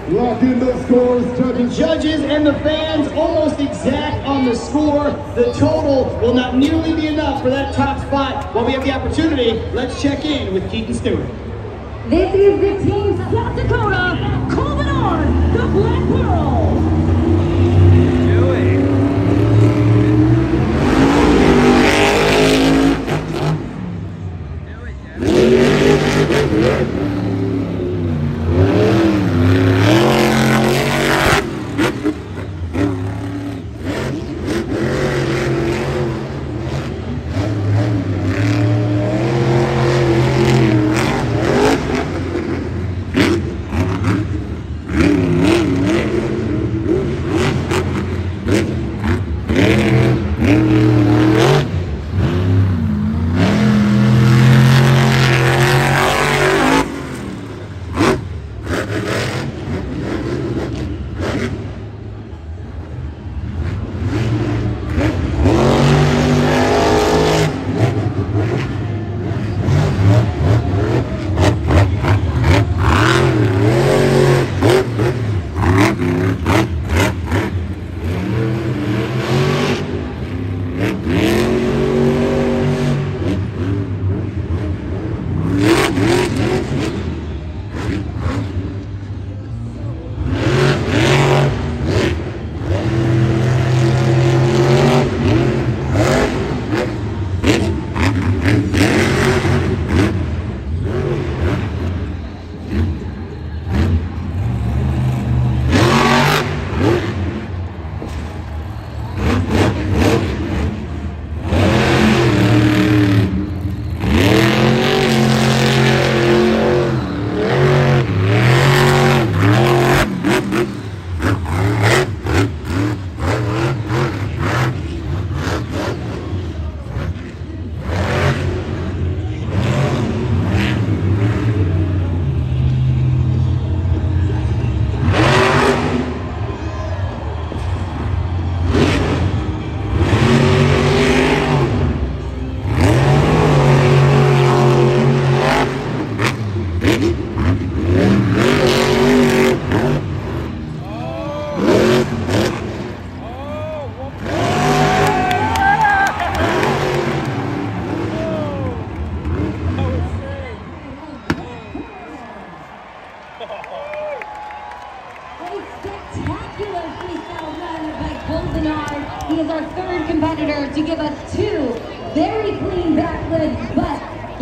Locking the scores, judges. The judges and the fans almost exact on the score. The total will not nearly be enough for that top spot. While we have the opportunity, let's check in with Keaton Stewart. This is the Team South Dakota, Coleman on the Black Pearl.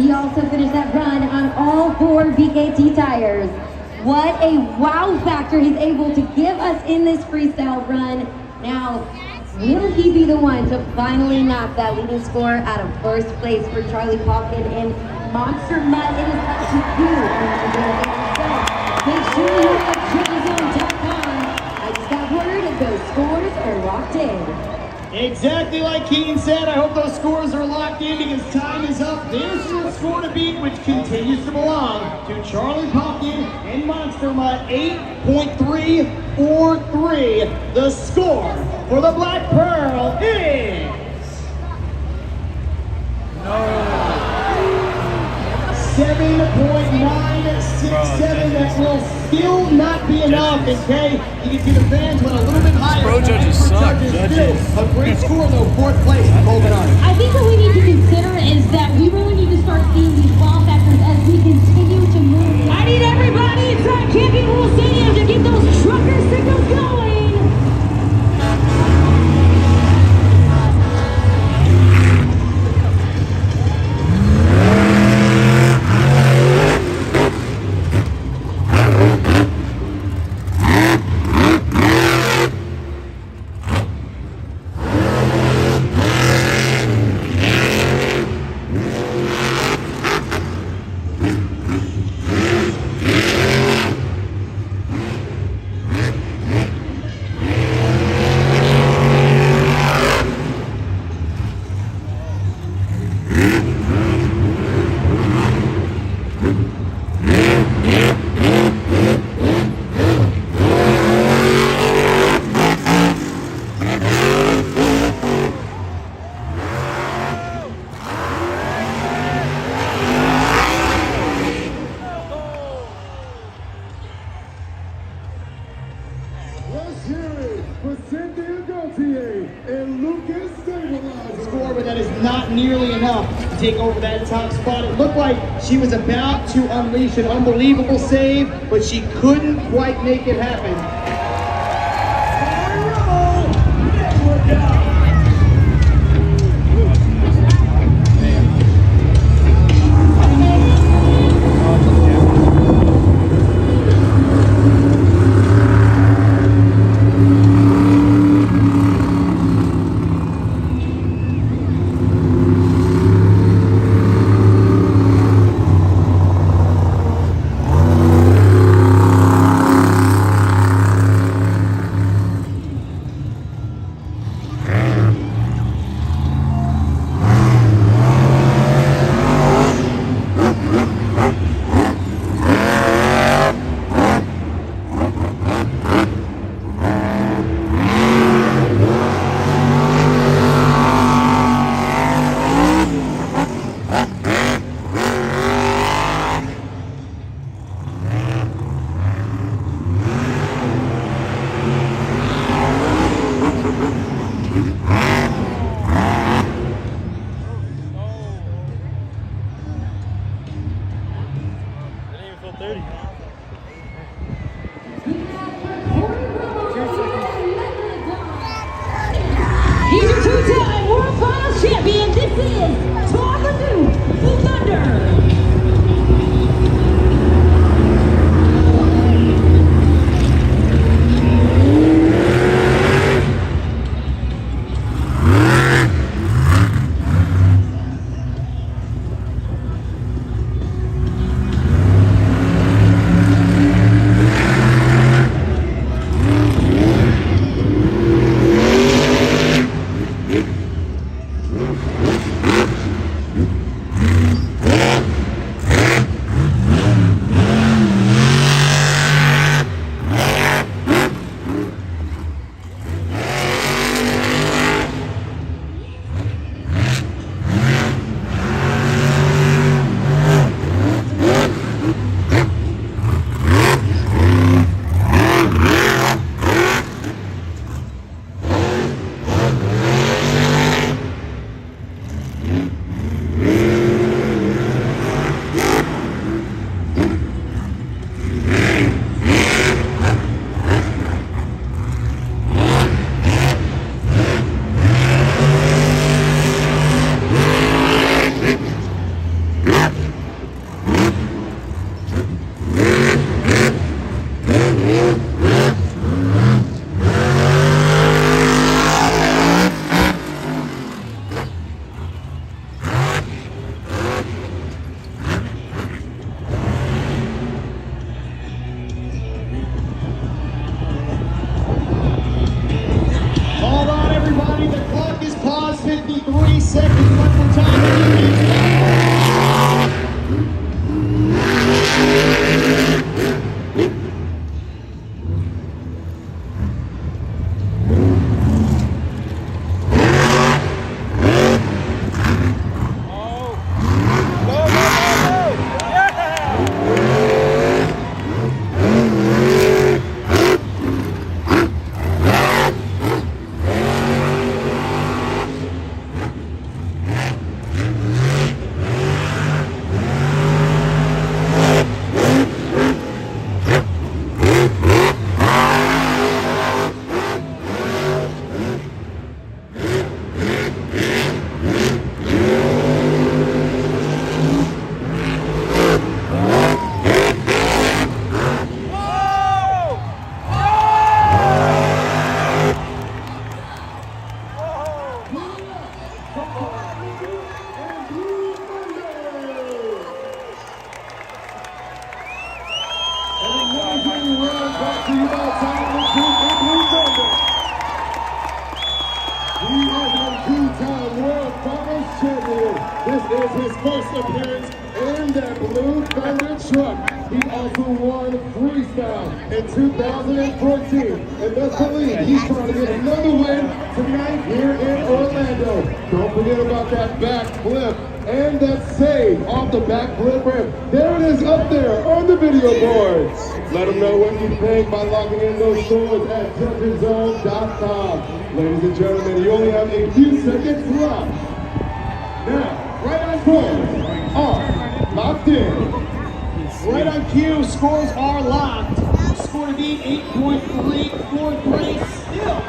He also finished that run on all 4 BKT tires. What a wow factor he's able to give us in this freestyle run. Now, will he be the one to finally knock that leading score out of first place for Charlie Popkin in Monster Mud? It is up to you. Make sure you have TripleZone.com. I just got word and those scores are locked in. Exactly like Keen said, I hope those scores are locked in because time is up. There's your score to beat, which continues to belong to Charlie Popkin and Monster Mutt, 8.343. The score for the Black Pearl is... 7.967. That will still not be enough. Okay, you can see the fans went a little bit higher. Pro judges suck. Still a great score though, 4th place for Colvin Art. I think what we need to consider is that we really need to start seeing these wow factors as we continue to move. I need everybody inside Camping Pool Stadium to get those trucker signals going. Let's hear it for Cynthia Gauthier and Lucas Stabilizer. Score, but that is not nearly enough to take over that top spot. It looked like she was about to unleash an unbelievable save, but she couldn't quite make it happen. He's your two-time World Finals champion. This is Tornado Thunder. Hold on, everybody. The clock is paused 53 seconds. One more time. This is his first appearance in that blue Thunder truck. He also won freestyle in 2014. And best believe he's trying to get another win tonight here in Orlando. Don't forget about that back flip and that save off the back flip rim. There it is up there on the video board. Let them know what you think by logging in those scores at judgeszone.com. Ladies and gentlemen, you only have a few seconds left. Now, right on scores are locked in. Right on cue, scores are locked. Score to beat 8.3, fourth place. Still,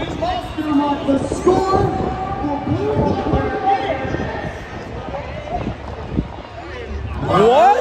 it's Monster Mutt. The score for Blue Thunder is... What?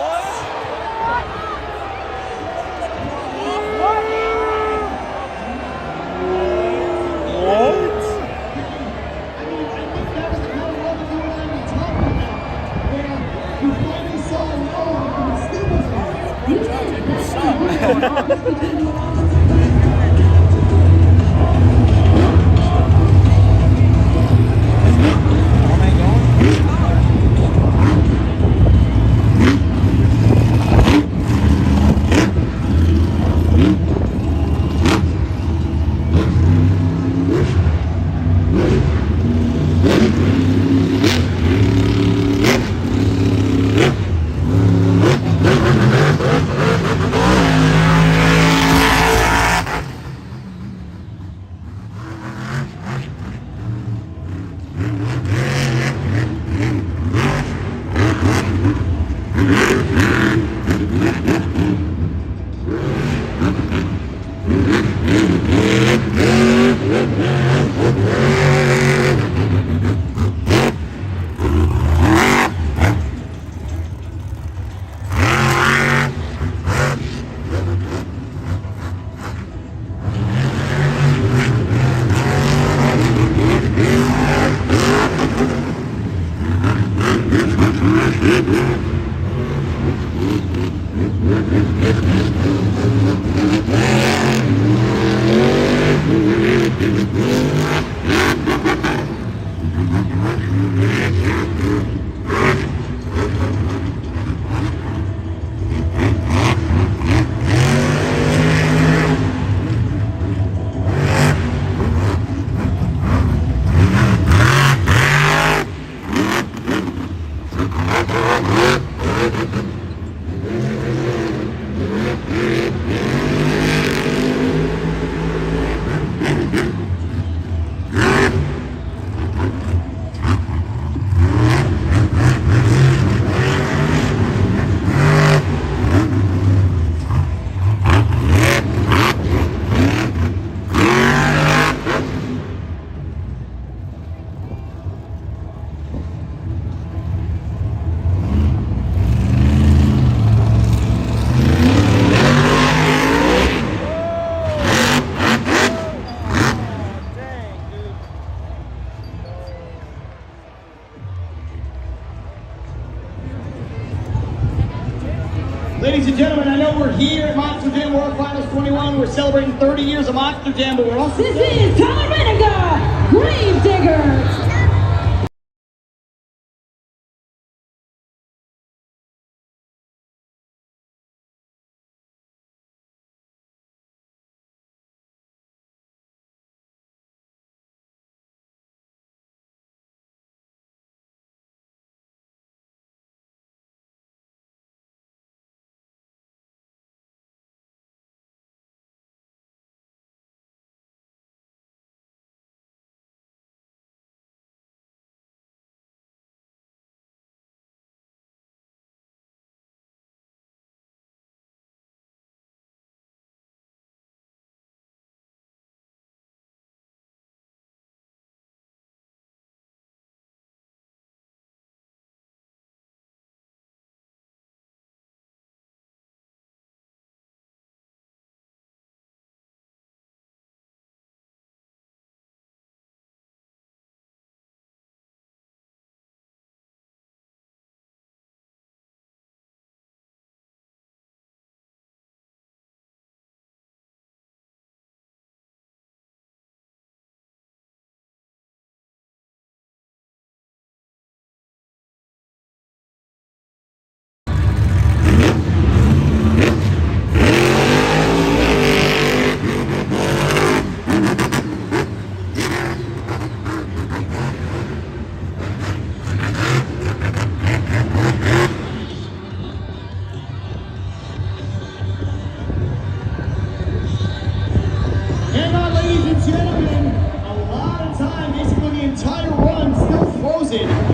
Ladies and gentlemen, I know we're here at Monster Jam World Finals 21. We're celebrating 30 years of Monster Jam, but we're also This is Tyler Menninga, Gravedigger.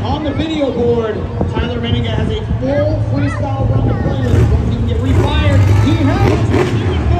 on the video board. Tyler Menninga has a full freestyle run to play with. Once he can get refired, he has it. Let's do it for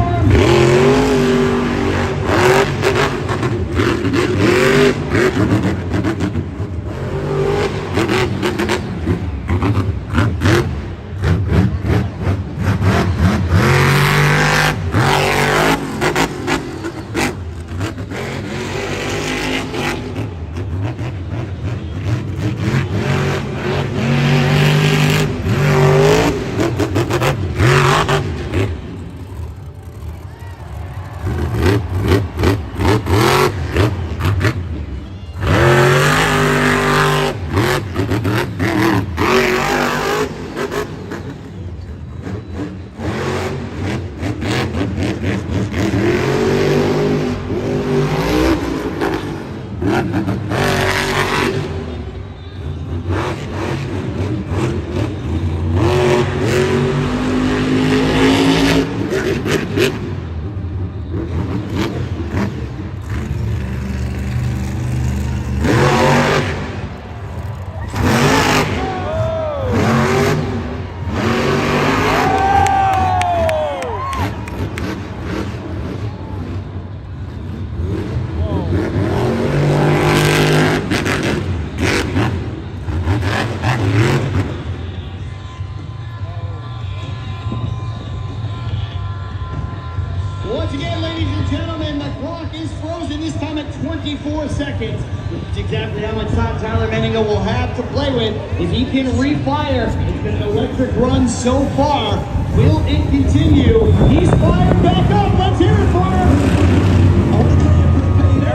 once again, ladies and gentlemen, the clock is frozen, this time at 24 seconds. Which is exactly how much time Tyler Menninga will have to play with. If he can refire, it's been an electric run so far. Will it continue? He's fired back up. Let's hear it for him. All the time for the pain.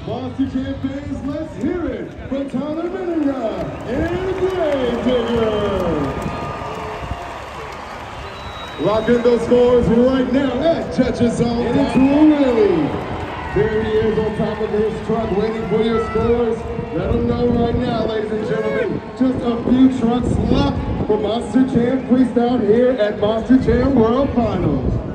Monster Jam fans, let's hear it for Tyler Menninga and Gravedigger. Lock in those scores right now at Judges Zone. And it's really. There he is on top of his truck waiting for your scores. Let them know right now, ladies and gentlemen. Just a few trucks left for Monster Jam Freestyle here at Monster Jam World Finals.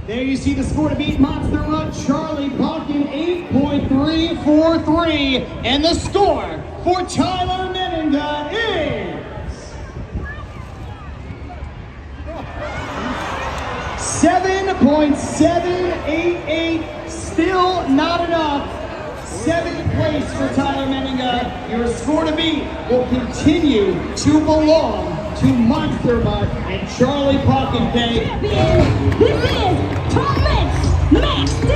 There you see the score to beat Monster Run Charlie Balkin 8.343, and the score for Tyler Menninga is 7.788, still not enough. 7th place for Tyler Menninga. Your score to beat will continue to belong to Monster Mutt and Charlie Pocketcake. Champion, this is Thomas Max D.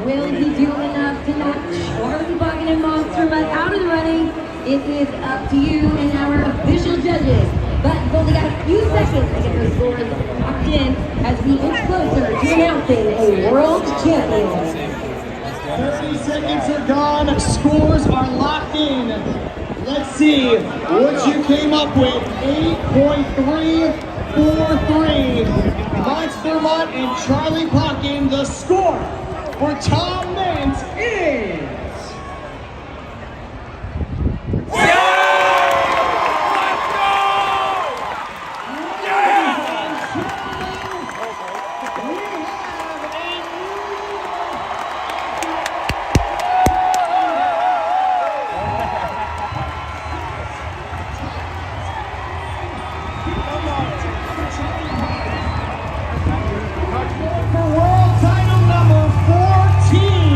Will he do enough to knock Charlie Bucket and Monster Mutt out of the running? It is up to you and our official judges. But we've only got a few seconds to get those scores locked in as we inch closer to announcing a world champion. 30 seconds are gone. Scores are locked in. Let's see what you came up with. 8.343. Monster Mutt and Charlie Pocket. The score for Tom Meents is... for world title number 14.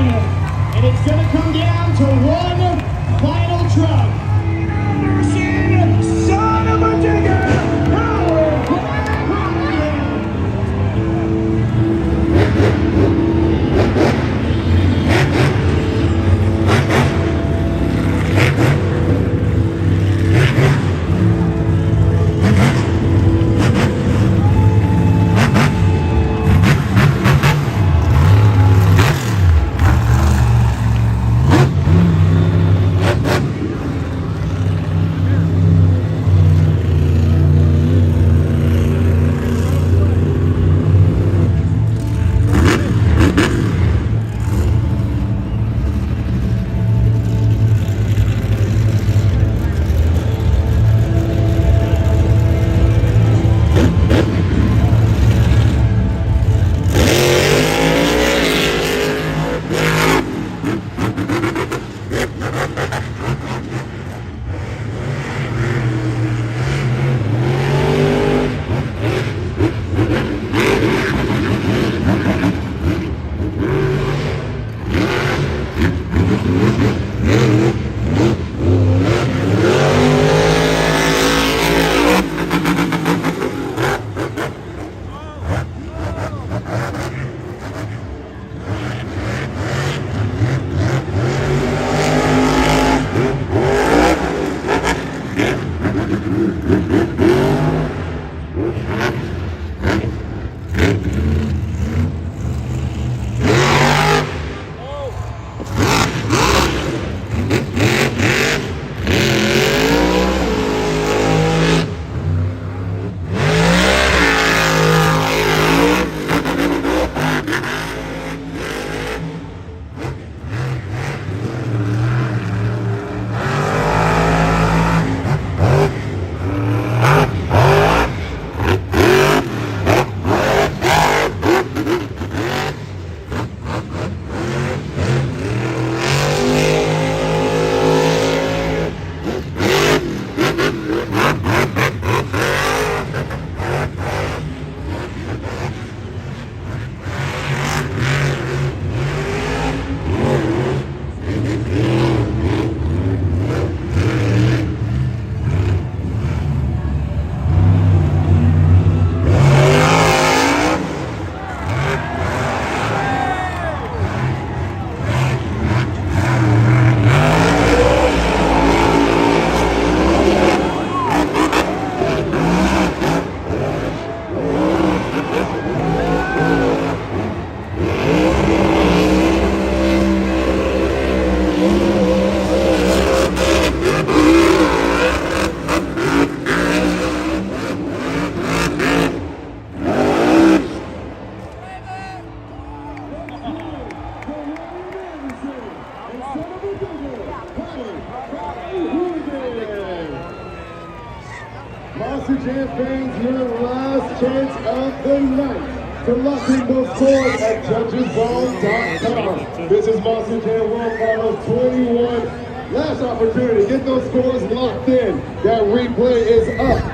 Monster Jam fans, your last chance of the night to lock in those scores at judgeszone.com. This is Monster Jam World Finals 21. Last opportunity to get those scores locked in. That replay is up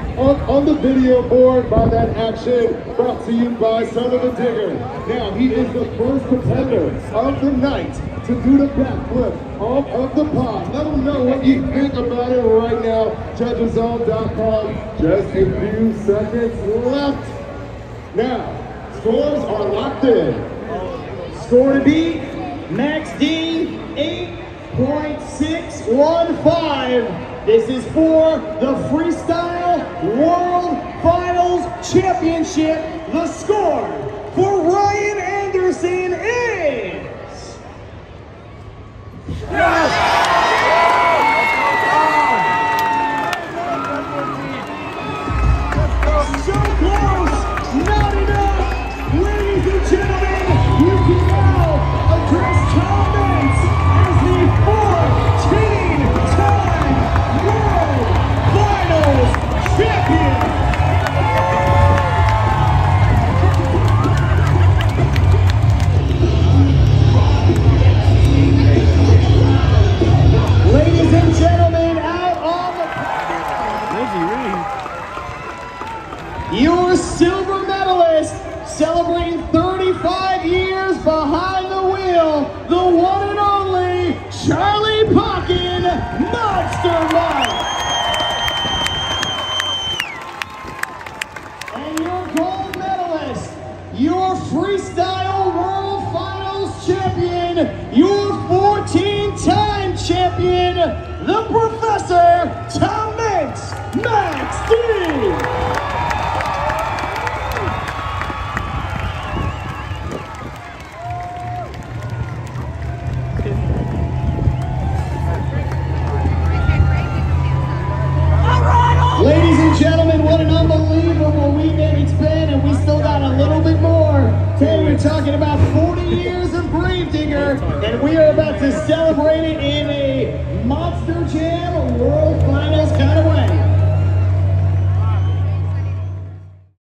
on the video board by that action, brought to you by Son of a Digger. Now, he is the first competitor of the night to do the backflip off of the pod. Let them know what you think about it right now. Judgeszone.com. Just a few seconds left. Now, scores are locked in. Score to beat, Max D, 8.615. This is for the Freestyle World Finals Championship. The score for Ryan Anderson is... So close, not enough. Ladies and gentlemen, you can now address Tom Benz as the 14-time World Finals Champion. Ladies and gentlemen, out on the... Your silver medalist, celebrating 35 years behind the wheel, the one and only Charlie Pocken, Monster Mike. And your gold medalist, your Freestyle World Finals champion, your 14-time champion, the Professor Tom Mintz, Max D. Ladies and gentlemen, what an unbelievable weekend it's been, and we still got a little bit more. Today we're talking about 40 years of Gravedigger, and we are about to celebrate it in